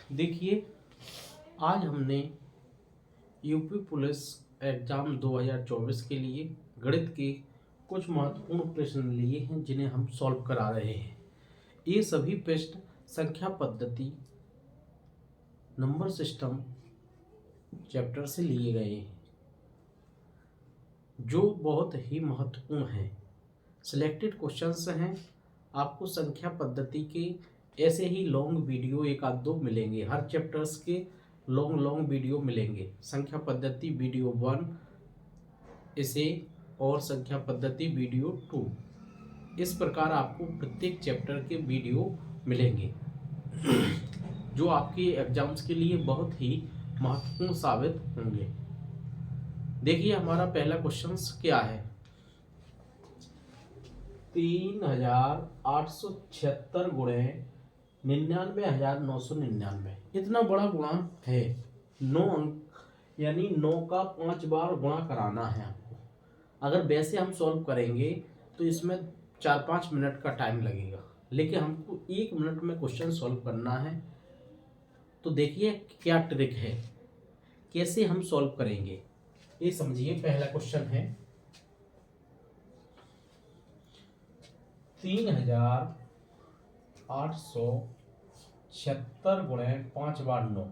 देखिए, आज हमने यूपी पुलिस एग्ज़ाम 2024 के लिए गणित के कुछ महत्वपूर्ण प्रश्न लिए हैं जिन्हें हम सॉल्व करा रहे हैं। ये सभी प्रश्न संख्या पद्धति, नंबर सिस्टम चैप्टर से लिए गए हैं, जो बहुत ही महत्वपूर्ण हैं। सिलेक्टेड क्वेश्चंस हैं। आपको संख्या पद्धति के ऐसे ही लॉन्ग वीडियो एक आध दो मिलेंगे, हर चैप्टर्स के लॉन्ग वीडियो मिलेंगे। संख्या पद्धति वीडियो 1 इसे और संख्या पद्धति वीडियो 2, इस प्रकार आपको प्रत्येक चैप्टर के वीडियो मिलेंगे जो आपके एग्जाम्स के लिए बहुत ही महत्वपूर्ण साबित होंगे। देखिए, हमारा पहला क्वेश्चन क्या है। 3876 गुणे 99,999, इतना बड़ा गुणा है। 9 अंक यानी 9 का 5 बार गुणा कराना है आपको। अगर वैसे हम सॉल्व करेंगे तो इसमें 4-5 मिनट का टाइम लगेगा, लेकिन हमको 1 मिनट में क्वेश्चन सॉल्व करना है। तो देखिए क्या ट्रिक है, कैसे हम सॉल्व करेंगे ये समझिए। पहला क्वेश्चन है 3876 गुणे 5 बार 9,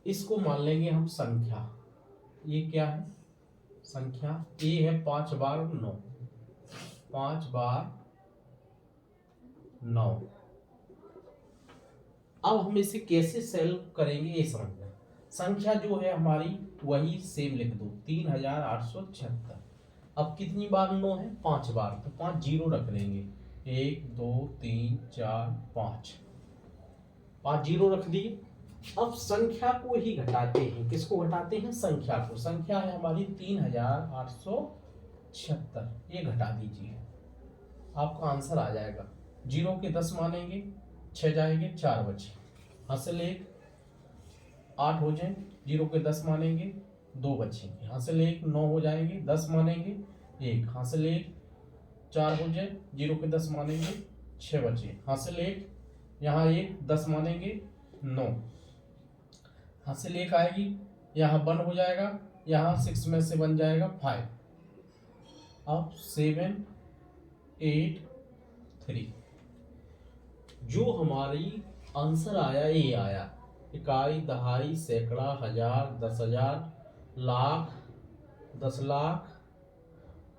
इसको मान लेंगे हम संख्या। ये क्या है? संख्या। ये है 5 बार 9, 5 बार 9। अब हम इसे कैसे सॉल्व करेंगे ये समझना। संख्या जो है हमारी वही सेम लिख दो, 3876। अब कितनी बार 9 है? 5 बार, तो 5 जीरो रख लेंगे। 1 2 3 4 5, 5 जीरो रख दिए। अब संख्या को ही घटाते हैं। किसको घटाते हैं? संख्या को। संख्या है हमारी 3876, ये घटा दीजिए, आपका आंसर आ जाएगा। जीरो के 10 मानेंगे, 6 जाएंगे, 4 बचे। हासिल 1, 8 हो जाए, जीरो के 10 मानेंगे, 2 बचेंगे। हासिल 1, 9 हो जाएंगे, 10 मानेंगे, 1। हासिल 1, 4 हो जाए, जीरो के 10 मानेंगे, 6 बचे। हासिल 1, यहाँ 1, 10 मानेंगे, 9। हासिल 1 आएगी, यहाँ 1 हो जाएगा, यहाँ 6 में से बन जाएगा 5। अब 7 8 3, जो हमारी आंसर आया ये आया। इकाई, दहाई, सैकड़ा, हजार, 10,000, लाख, 10 लाख,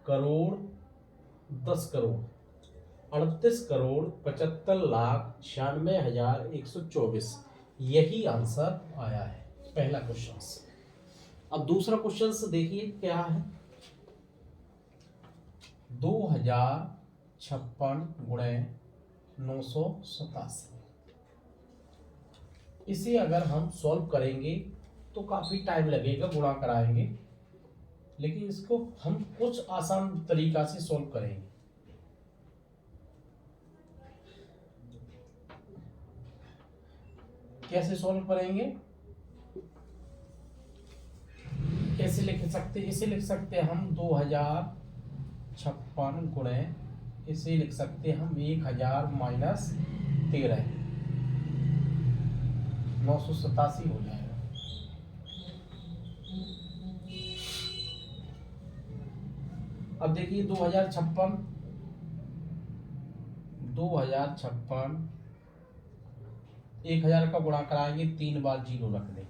करोड़, 10 करोड़, 38 करोड़ 75,96,124, यही आंसर आया है पहला क्वेश्चन। अब दूसरा क्वेश्चन देखिए क्या है। 2056 गुणे 987, इसे अगर हम सॉल्व करेंगे तो काफी टाइम लगेगा, गुणा कराएंगे, लेकिन इसको हम कुछ आसान तरीका से सॉल्व करेंगे। कैसे सॉल्व करेंगे? कैसे लिख सकते हैं? इसे लिख सकते हैं हम 2056 गुणे, इसे लिख सकते हैं हम 1000 माइनस 13, 987 हो जाएगा। अब देखिए 2056, 1000 का गुणा कराएंगे, 3 बार जीरो रख दें,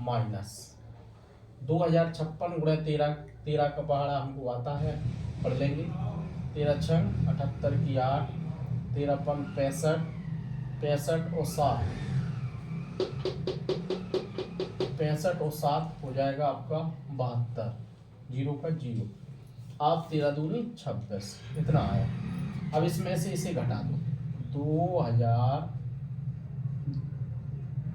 माइनस 2056 गुणे 13, 13 का पहाड़ा हमको आता है, पढ़ लेंगे। 13 छंग 78 की 8, 13 पंग 65, 65 और 7, 65 और 7 हो जाएगा आपका 72, जीरो का जीरो। आप 13 दूनी 26, इतना आया। अब इसमें से इसे घटा दो, 2000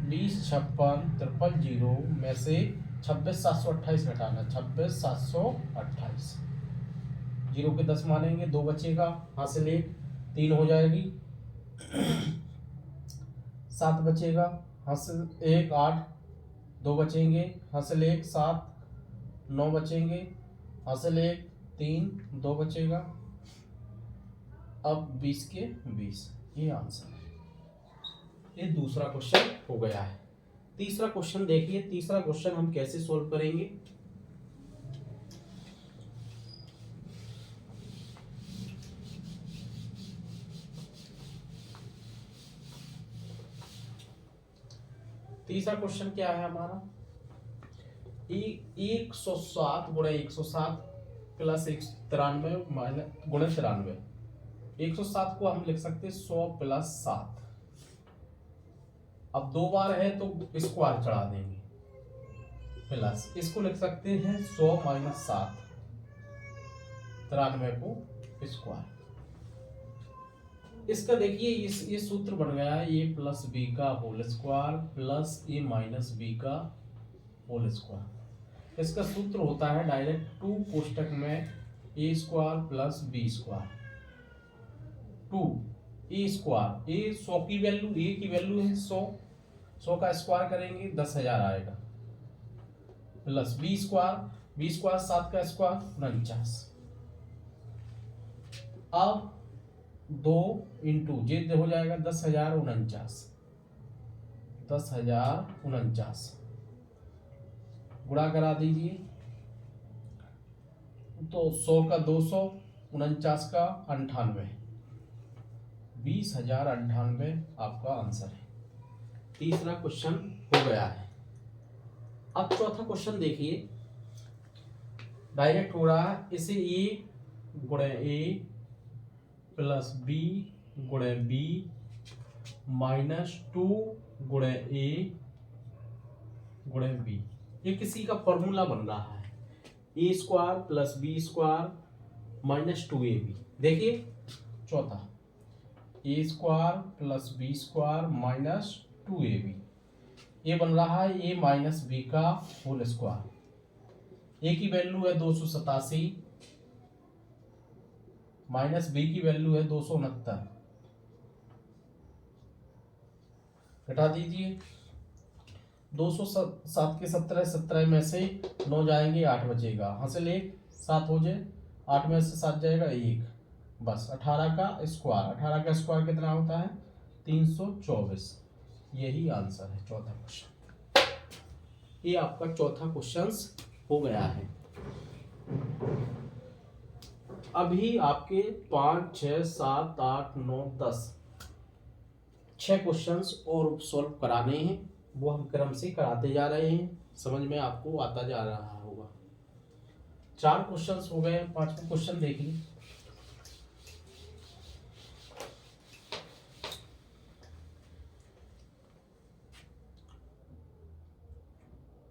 20 56 53 जीरो में से 26,728 घटाना, 26,728। जीरो के 10 मानेंगे, 2 बचेगा। हासिल 1, 3 हो जाएगी, 7 बचेगा। हासिल 1 8, 2 बचेंगे। हासिल 1 7, 9 बचेंगे। हासिल 1 3, 2 बचेगा। अब 20 के 20, ये आंसर है। ये दूसरा क्वेश्चन हो गया है। तीसरा क्वेश्चन देखिए, तीसरा क्वेश्चन हम कैसे सोल्व करेंगे। तीसरा क्वेश्चन क्या है हमारा, 107 गुणे 107 प्लस 193 माइनस गुणे 93। 107 को हम लिख सकते हैं 100 प्लस 7। अब दो बार है तो स्क्वायर चढ़ा देंगे, प्लस इसको लिख सकते हैं 100 माइनस 7, 93 को स्क्वायर। इसका देखिए ये सूत्र बन गया है ए प्लस बी का होल स्क्वायर प्लस ए माइनस बी का होल स्क्वायर। इसका सूत्र होता है डायरेक्ट 2 कोष्टक में ए स्क्वायर प्लस बी स्क्वायर, 2 ए स्क्वायर, ए 100 की वैल्यू, ए की वैल्यू है 100 का स्क्वायर करेंगे 10,000 आएगा, प्लस बी स्क्वायर 7 का स्क्वायर 49। अब 2 इंटू जे हो जाएगा 10,049, 10,049 गुणा करा दीजिए तो 100 का 200, 49 का 98, 20,098 आपका आंसर है। तीसरा क्वेश्चन हो गया है। अब चौथा क्वेश्चन देखिए, डायरेक्ट हो रहा है, इसे ए गुणे ए प्लस बी गुणे बी माइनस 2 गुणे ए गुणे बी, ये किसी का फॉर्मूला बन रहा है, a square plus b square minus 2ab। देखिए चौथा, a square plus b square minus 2ab, ये बन रहा है ए माइनस बी का होल स्क्वायर। ए की वैल्यू है 287 माइनस बी की वैल्यू है 269, घटा दीजिए 207 के 17 में से 9 जाएंगे 8 बचेगा, हासिल 1 7 हो जाए, 8 में से 7 जाएगा 1, बस 18 का स्क्वायर, 18 का स्क्वायर कितना होता है 324। यही आंसर है चौथा क्वेश्चन। ये आपका चौथा क्वेश्चन हो गया है। अभी आपके 5 6 7 8 9 10 6 क्वेश्चंस और सॉल्व कराने हैं, वो हम क्रम से कराते जा रहे हैं, समझ में आपको आता जा रहा होगा। 4 क्वेश्चंस हो गए, 5वां क्वेश्चन देखिए।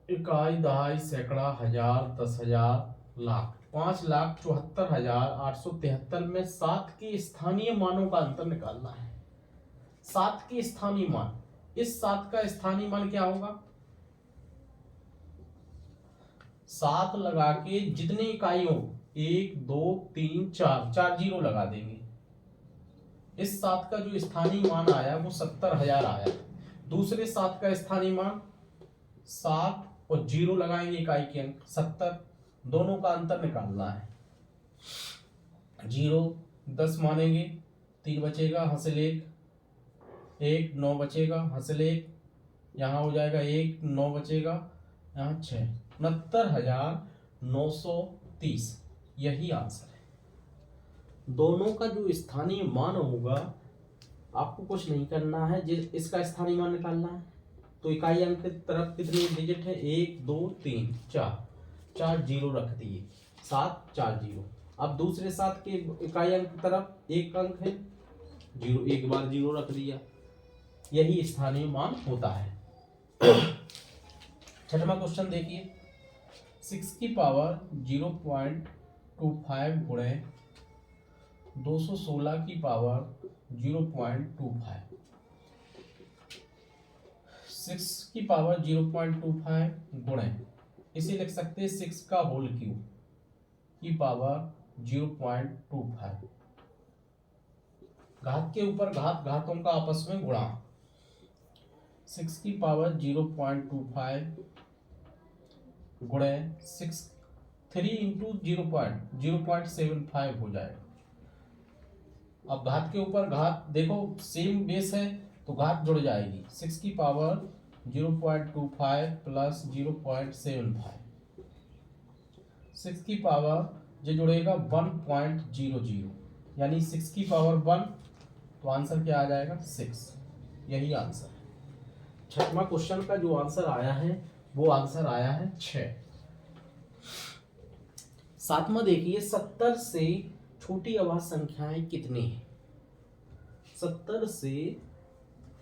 इकाई, दहाई, सैकड़ा, हजार, 10,000, लाख, 5,74,873 में 7 के स्थानीय मानों का अंतर निकालना है। 7 के स्थानीय मान, इस 7 का स्थानीय मान क्या होगा, 7 लगा के जितने इकाइयों 1 2 3 4 जीरो लगा देंगे। इस 7 का जो स्थानीय मान आया वो 70,000 आया। दूसरे 7 का स्थानीय मान 7 और जीरो लगाएंगे इकाई के अंक 70, दोनों का अंतर निकालना है। 0 10 मानेंगे, 3 बचेगा, हासिल 1 9 बचेगा, हासिल 1, यहाँ हो जाएगा 1 9 बचेगा, यहाँ 6, 69,930। यही आंसर है। दोनों का जो स्थानीय मान होगा, आपको कुछ नहीं करना है, इसका स्थानीय मान निकालना है। तो इकाई अंक की तरफ कितनी डिजिट है, 1 2 3 4 जीरो रख दिए, 7 4 जीरो। अब दूसरे 7 के इकाई अंक की तरफ एक अंक है, जीरो, एक बार जीरो रख दिया, यही स्थानीय मान होता है। 6वां क्वेश्चन देखिए, 6 की पावर 0.25 गुणे 216 की पावर 0.25, 6 की पावर 0.25 गुणे, इसे लिख सकते हैं 6 का होल क्यूब की पावर 0.25, घात के ऊपर घात, घातों का आपस में गुणा, 6 की पावर 0.25 गुणे 3 इंटू 0.75 हो जाएगा, अब घात के ऊपर घात देखो सेम बेस है तो घात जुड़ जाएगी। 6 की पावर 0.25 प्लस 0.75, 6 की पावर जो जुड़ेगा 1.00, यानी 6 की पावर 1, तो आंसर क्या आ जाएगा 6। यही आंसर है। छठवां क्वेश्चन का जो आंसर आया है वो आंसर आया है 6। सातवां देखिए 70 से छोटी अभाज्य संख्याएं कितनी हैं? 70 से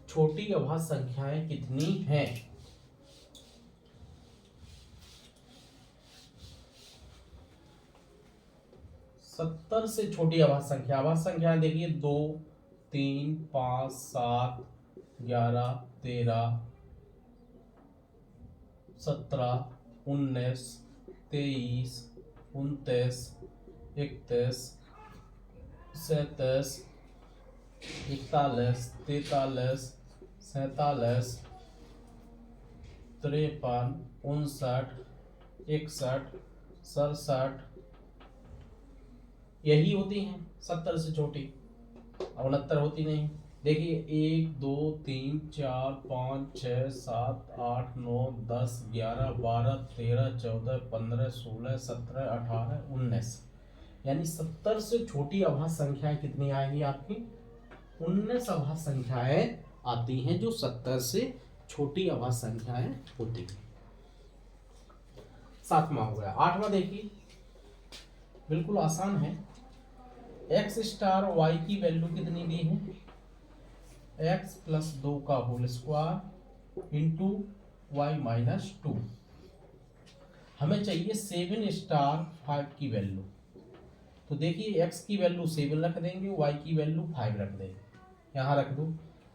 छोटी अभाज्य संख्याएं कितनी हैं? सत्तर से छोटी अभाज्य संख्या देखिए 2, 3, 5, 7, 11, 13, 17, 19, 23, 29, 31, 37, 41, 43, 47, 53, 59, 61, 67, यही होती हैं 70 से छोटी, 69 होती नहीं। देखिए 1, 2, 3, 4, 5, 6, 7, 8, 9, 10, 11, 12, 13, 14, 15, 16, 17, 18, 19, यानी 70 से छोटी अभाज्य संख्याएं कितनी आएंगी आपकी? 19 अभाज्य संख्याएं आती हैं जो 70 से छोटी अभाज्य संख्याएं होती हैं। सातवां हो गया। आठवां देखिए बिल्कुल आसान है। x स्टार y की वैल्यू कितनी दी है? x प्लस 2 का whole square into Y minus 2। हमें चाहिए 7 स्टार 5 की वैल्यू। तो देखिए x की वैल्यू 7 रख देंगे, y की वैल्यू 5 रख देंगे। यहाँ रख दो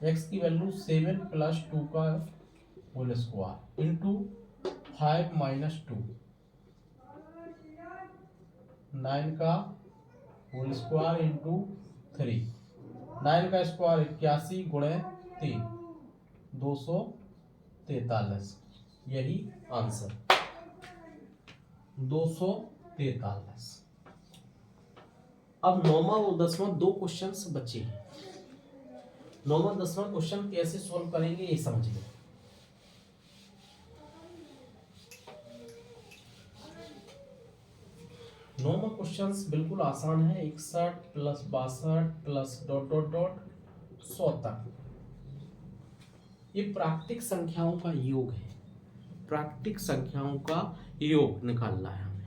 x की वैल्यू 7 प्लस 2 का होल स्क्वायर इंटू 5 माइनस 2, 9 का होल स्क्वायर इंटू 3, 9 का स्क्वायर 81 गुणे 3, 243, यही आंसर 243। अब 9वां और 10वां दो क्वेश्चंस बचे हैं। 9वां 10वां क्वेश्चन कैसे सॉल्व करेंगे ये समझिए। नौवां क्वेश्चन बिल्कुल आसान है। 61 plus 62 plus dot dot dot 100 तक, ये प्राकृतिक संख्याओं का योग है। प्राकृतिक संख्याओं का योग निकालना है हमें।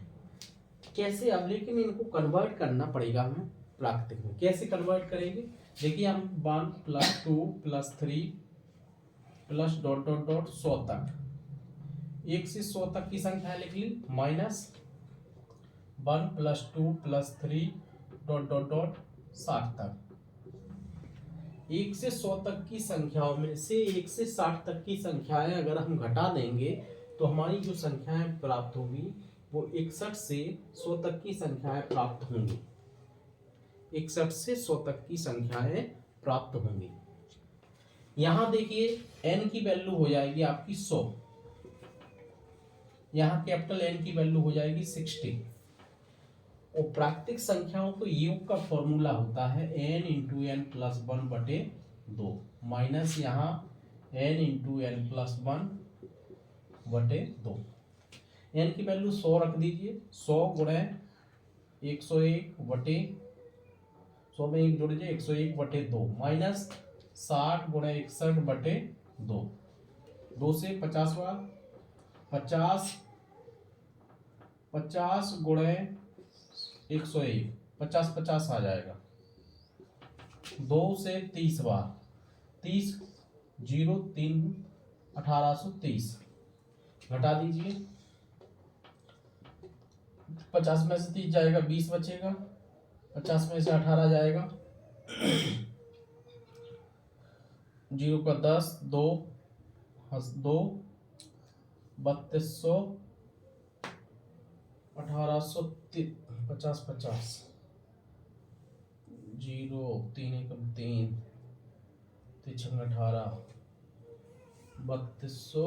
कैसे? अब लेकिन इनको कन्वर्ट करना पड़ेगा हमें प्राकृतिक में। कैसे कन्वर्ट करेंगे? देखिए हम 1 plus 2 plus 3 plus dot dot dot 100 तक, 1 से 100 तक की संख्या लिख ली, minus 1 plus 2 plus 3 dot dot डॉट 60 तक। 1 से 100 तक की संख्याओं में से 1 से 60 तक की संख्याएं अगर हम घटा देंगे तो हमारी जो संख्याएं प्राप्त होंगी वो 61 से 100 तक की संख्याएं प्राप्त होंगी। 61 से 100 तक की संख्याएं प्राप्त होंगी। यहां देखिए n की वैल्यू हो जाएगी आपकी 100, यहां कैपिटल N की वैल्यू हो जाएगी 60। और प्राकृतिक संख्याओं को योग का फॉर्मूला होता है n इंटू एन प्लस 1 बटे 2, माइनस यहाँ n इंटू एन प्लस 1 बटे 2। n की वैल्यू 100 रख दीजिए, 100 गुणे 101 बटे 100 में 1 जोड़ दीजिए, 101 बटे 2 माइनस 60 गुणे 61 बटे 2, 2 से 50 बार 50, 50 गुणे 101, 50 50 आ जाएगा। 2 से 30 बार 30, 0 3 1830, घटा दीजिए, 50 में से 30 जाएगा 20 बचेगा, 50 में से 18 जाएगा, 0 का 10, 2 2 3200, 1800 50 50, 0 3 एकम 3 3 18, 3200,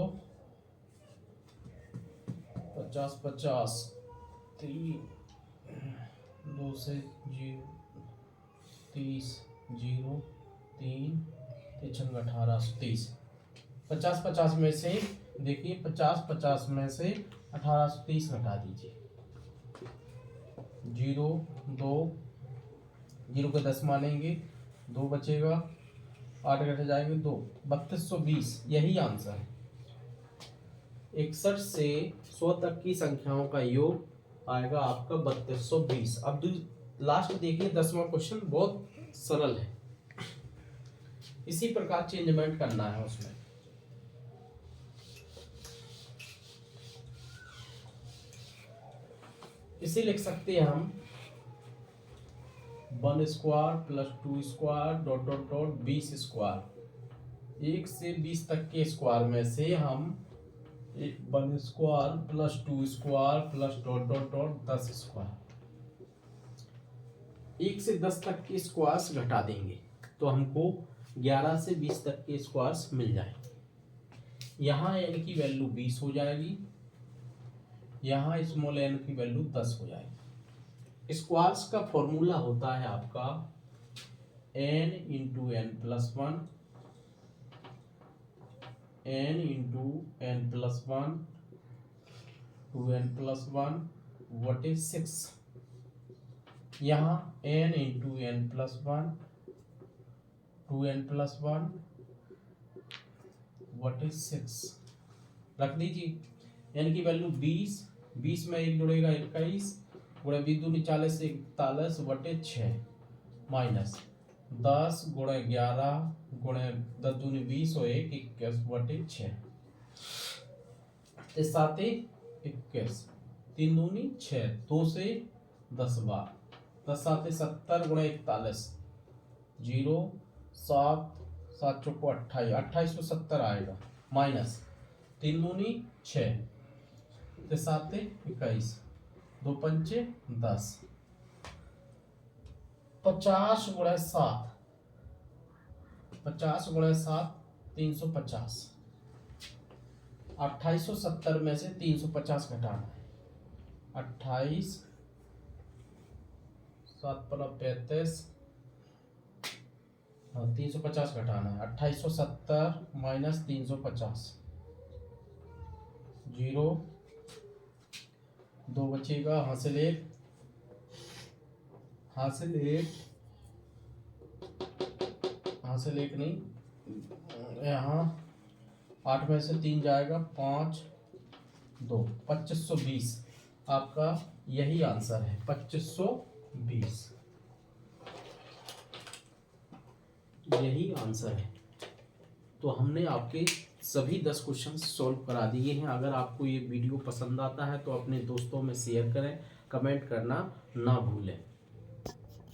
50 50, 3 2 से 0 30 0 3 3 1830 50 में से देखिए 50 में से 1830 घटा दीजिए। 0 2 0 के 10 मानेंगे 2 बचेगा 8 घट जाएंगे 2 3220 यही आंसर है। 61 से 100 तक की संख्याओं का योग आएगा आपका 3220। अब लास्ट देखिए 10वां क्वेश्चन बहुत सरल है। इसी प्रकार चेंजमेंट करना है उसमें। इसे लिख सकते हैं हम 1 square plus 2 square dot dot dot 20 square. 1 से 20 तक के स्क्वायर में से हम 1 square plus 2 square plus dot dot dot 10 square. 1 से 10 तक के स्क्वायर्स घटा देंगे तो हमको 11 से 20 तक के स्क्वायर्स मिल जाएंगे। यहाँ n की वैल्यू 20 हो जाएगी, यहाँ स्मॉल n की वैल्यू 10 हो जाएगी। स्क्वायर्स का फॉर्मूला होता है आपका n into n plus 1 n into n plus 1 2n plus 1 what is 6। यहाँ n into n plus 1 2n plus 1 what is 6 रख दीजिए। n की वैल्यू 20 में 1 जुड़ेगा 21 गुणे 20 दूनी 40 से 41 वटे 6 माइनस 10 गुणे 11 गुणे 10 दूनी 20 और 1 21 वटे 6 ते 7 21 3 दूनी 6 2 से 10 बार 10 7 70 गुणे 41 0 7 7 चौको 28 2870 आएगा माइनस 3 दूनी 6 ते 7 21 2 पंचे 10 50 गुणे 7 50 गुणे 7 350। 2870 में से 350 घटाना है। 28 7 + 35 350 घटाना है। 2870 माइनस 350 0 2 बचेगा हासिल 1 नहीं यहाँ 8 में से 3 जाएगा 5 2 2520 आपका यही आंसर है 2520 यही आंसर है। तो हमने आपके सभी 10 क्वेश्चन सॉल्व करा दिए हैं। अगर आपको ये वीडियो पसंद आता है तो अपने दोस्तों में शेयर करें, कमेंट करना ना भूलें।